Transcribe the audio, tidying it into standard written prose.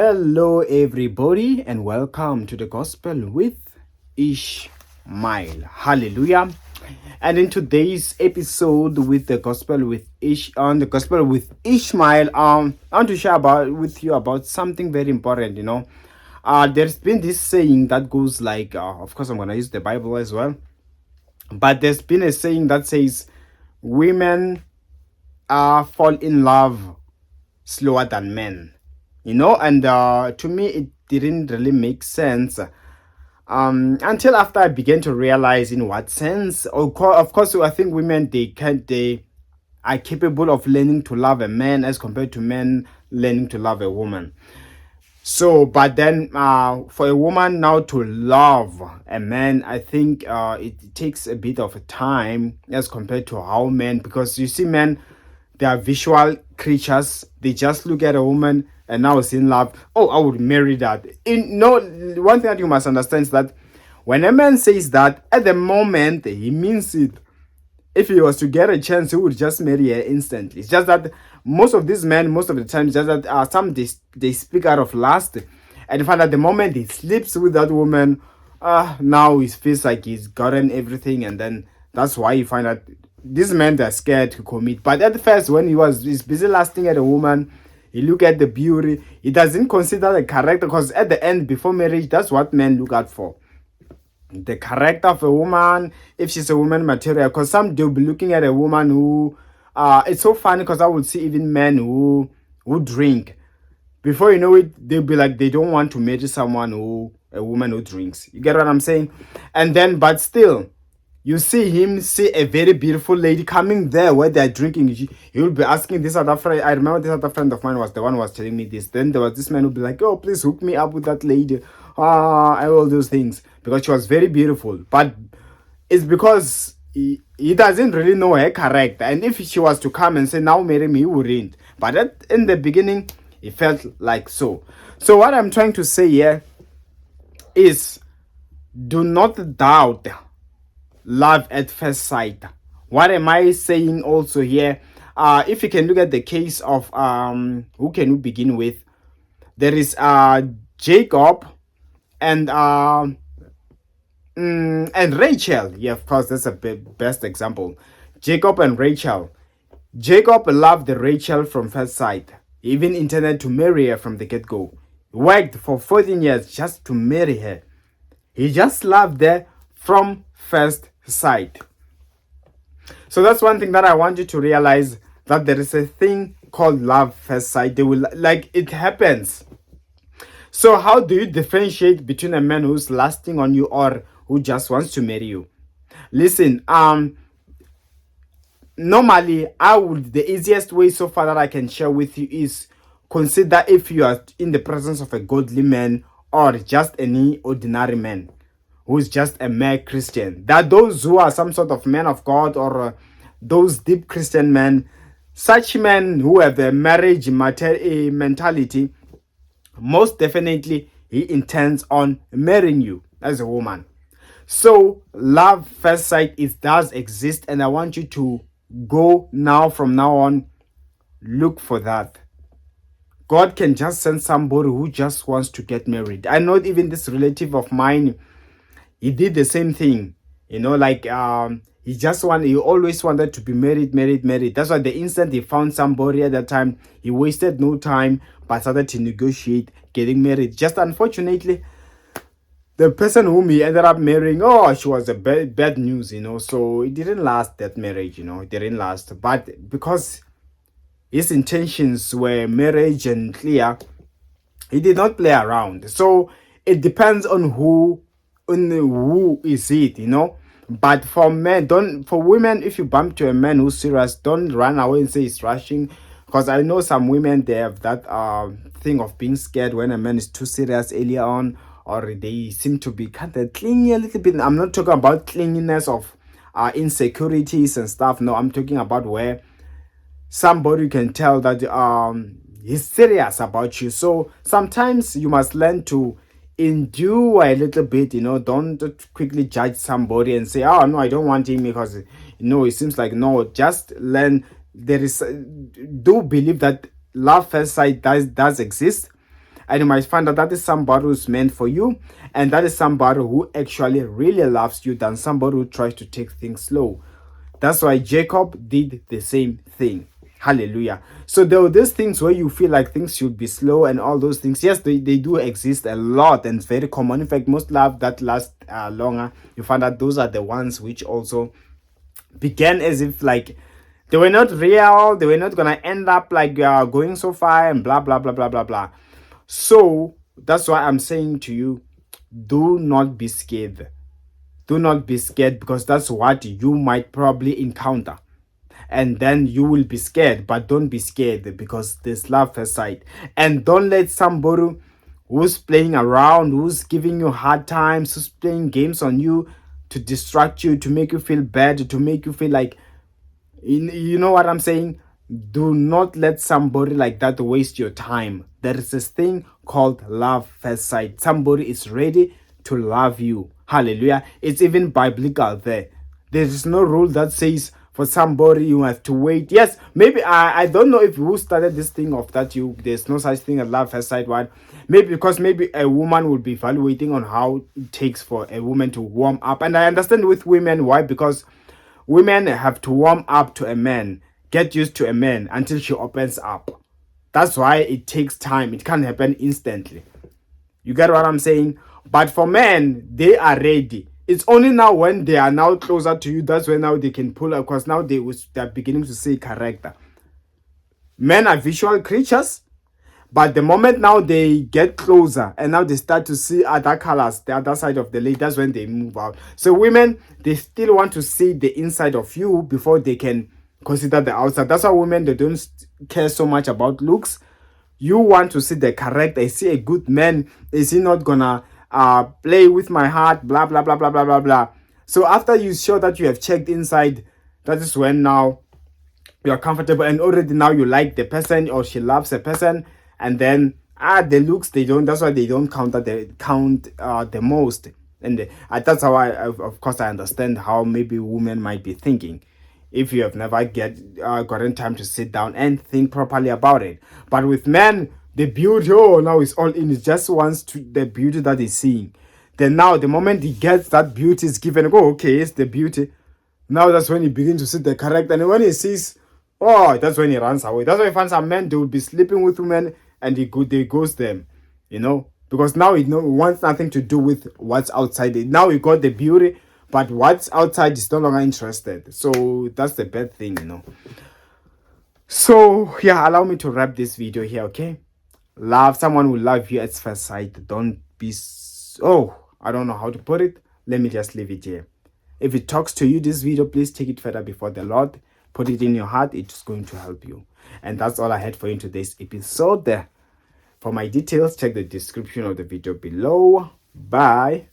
Hello, everybody, and welcome to the Gospel with Ishmael. Hallelujah! And in today's episode with the Gospel with Ishmael, I want to share with you about something very important. There's been this saying that goes like, of course, I'm gonna use the Bible as well, but there's been a saying that says, "Women fall in love slower than men." And to me it didn't really make sense until after I began to realize in what sense. Of course, I think women, they are capable of learning to love a man as compared to men learning to love a woman. So, but then for a woman now to love a man, I think it takes a bit of a time as compared to how men, because you see, men, they are visual creatures. They just look at a woman and now it's in love. Oh, I would marry that. One thing that you must understand is that when a man says that, at the moment he means it. If he was to get a chance, he would just marry her instantly. It's just that most of these men, most of the time, just that some they speak out of lust, and in fact, at the moment he sleeps with that woman, now he feels like he's gotten everything, and then that's why you find out these men, they're scared to commit. But at first, when he's busy lusting at a woman, he look at the beauty. He doesn't consider the character, because at the end, before marriage, that's what men look out for. The character of a woman, if she's a woman material, because some they'll be looking at a woman who it's so funny, because I would see even men who drink. Before you know it, they'll be like, they don't want to marry a woman who drinks. You get what I'm saying? And then, but still, you see a very beautiful lady coming there where they're drinking. He will be asking this other friend. I remember this other friend of mine was the one who was telling me this. Then there was this man who would be like, "Oh, please hook me up with that lady." All those things, because she was very beautiful. But it's because he doesn't really know her character. And if she was to come and say, "Now marry me," he wouldn't. But in the beginning, it felt like so. So what I'm trying to say here is, do not doubt love at first sight. What am I saying also here? If you can look at the case of who can we begin with? There is Jacob and Rachel. Yeah, of course, that's a best example. Jacob and Rachel. Jacob loved Rachel from first sight. He even intended to marry her from the get-go. He worked for 14 years just to marry her. He just loved her from first sight. So that's one thing that I want you to realize, that there is a thing called love first sight. They will, like, it happens. So how do you differentiate between a man who's lusting on you or who just wants to marry you? Listen, normally the easiest way so far that I can share with you is, consider if you are in the presence of a godly man or just any ordinary man who's just a mere Christian. That those who are some sort of men of God, or those deep Christian men, such men who have a marriage mentality, most definitely he intends on marrying you as a woman. So love first sight, it does exist, and I want you to go now, from now on, look for that. God can just send somebody who just wants to get married. I know even this relative of mine, he did the same thing. He always wanted to be married. That's why the instant he found somebody at that time, he wasted no time but started to negotiate getting married. Just unfortunately, the person whom he ended up marrying, she was a bad news, so it didn't last, that marriage, it didn't last. But because his intentions were marriage and clear, he did not play around. So it depends on who is it. But for women, if you bump to a man who's serious, don't run away and say he's rushing, because I know some women, they have that thing of being scared when a man is too serious earlier on, or they seem to be kind of clingy a little bit. I'm not talking about clinginess of insecurities and stuff. No, I'm talking about where somebody can tell that he's serious about you. So sometimes you must learn to endure a little bit. Don't quickly judge somebody and say, "Oh no, I don't want him because it seems like." No, just learn. Do believe that love first sight does exist, and you might find out that is somebody who's meant for you, and that is somebody who actually really loves you than somebody who tries to take things slow. That's why Jacob did the same thing. Hallelujah. So there are these things where you feel like things should be slow and all those things. Yes, they do exist a lot, and it's very common. In fact, most love that last longer, you find that those are the ones which also began as if like they were not real, they were not gonna end up like going so far and blah blah blah blah blah blah. So that's why I'm saying to you, do not be scared. Do not be scared, because that's what you might probably encounter. And then you will be scared, but don't be scared, because there's love first sight. And don't let somebody who's playing around, who's giving you hard times, who's playing games on you to distract you, to make you feel bad, to make you feel like, you know what I'm saying? Do not let somebody like that waste your time. There is this thing called love first sight. Somebody is ready to love you. Hallelujah. It's even biblical there. There is no rule that says for somebody you have to wait. Yes, maybe I don't know if who started this thing of that there's no such thing as love first sight. One, maybe because maybe a woman would be evaluating on how it takes for a woman to warm up. And I understand with women why, because women have to warm up to a man, get used to a man until she opens up. That's why it takes time. It can't happen instantly. You get what I'm saying? But for men, they are ready. It's only now when they are now closer to you, that's when now they can pull up, because now they're beginning to see character. Men are visual creatures, but the moment now they get closer and now they start to see other colors, the other side of the lake, that's when they move out. So women, they still want to see the inside of you before they can consider the outside. That's why women, they don't care so much about looks. You want to see the character. I see a good man. Is he not gonna play with my heart? Blah blah blah blah blah blah blah. So after you show that you have checked inside, that is when now you are comfortable, and already now you like the person, or she loves the person, and then the looks, they don't. That's why they don't count the most. And that's how I of course I understand how maybe women might be thinking, if you have never gotten time to sit down and think properly about it. But with men, the beauty, now is all in. It just wants to the beauty that he's seeing. Then now, the moment he gets that beauty is given, go, okay, it's the beauty. Now that's when he begins to see the character. And when he sees, that's when he runs away. That's why you find some men, they will be sleeping with women and they ghost them, because now he wants nothing to do with what's outside it. Now he got the beauty, but what's outside is no longer interested. So that's the bad thing. So yeah, allow me to wrap this video here, okay? Love someone who love you at first sight. Don't be I don't know how to put it. Let me just leave it here. If it talks to you, this video, please take it further before the Lord. Put it in your heart. It's going to help you. And that's all I had for you in today's episode. For my details, check the description of the video below. Bye.